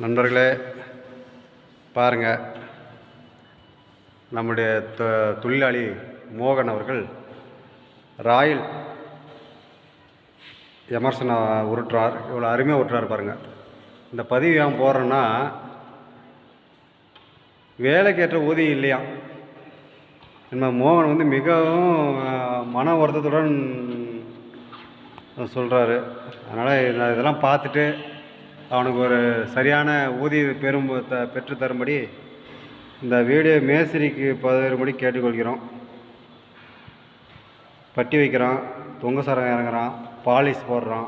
நண்பர்களே பாருங்கள், நம்முடைய தொழிலாளி மோகன் அவர்கள் ராயல் எமர்சனை உருட்டுறார். இவ்வளோ அருமையாக உருட்டுறார் பாருங்கள். இந்த பதிவு ஏன் போடுறேன்னா, வேலைக்கேற்ற ஊதியம் இல்லையா. நம்ம மோகன் வந்து மிகவும் மன வருத்தத்துடன் சொல்கிறாரு. அதனால் இதெல்லாம் பார்த்துட்டு அவனுக்கு ஒரு சரியான ஊதியம் பெற்று தரும்படி இந்த வீடியோ மேஸ்திரிக்கு பகிரும்படி கேட்டுக்கொள்கிறோம். பட்டி வைக்கிறான், தொங்க சரம் இறங்குறான், பாலிஷ் போடுறான்,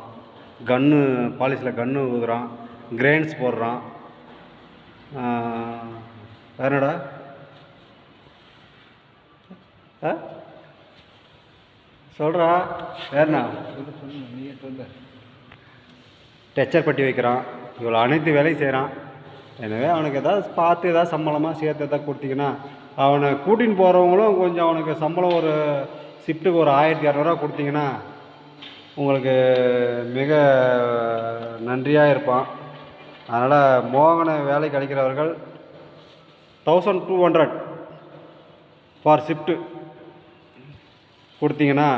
பாலிஷில் கன்று ஊதுறான், கிரெயின்ஸ் போடுறான். வேறடா சொல்கிறா வேறண்ணா டச்சர் பட்டி வைக்கிறான். இவ்வளோ அனைத்து வேலையும் செய்கிறான். எனவே அவனுக்கு எதாவது பார்த்து எதாவது சம்பளமாக சேர்த்து எதாவது கொடுத்தீங்கன்னா, அவனை கூட்டின்னு போகிறவங்களும் கொஞ்சம் அவனுக்கு சம்பளம் ஒரு ஷிஃப்ட்டுக்கு ஒரு 1200 கொடுத்தீங்கன்னா உங்களுக்கு மிக நன்றியாக இருப்பான். அதனால் மோகனை வேலைக்கு அழைக்கிறவர்கள் 1200 ஃபார் ஷிஃப்ட்டு கொடுத்தீங்கன்னா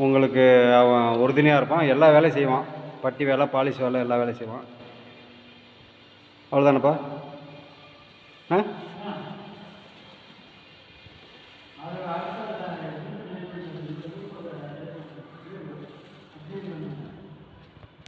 உங்களுக்கு அவன் உறுதுணையாக இருப்பான். எல்லா வேலையும் செய்வான். பட்டி வேலை, பாலிஷ் வேலை, எல்லா வேலையும் செய்வான். அவ்வளோதானப்பா.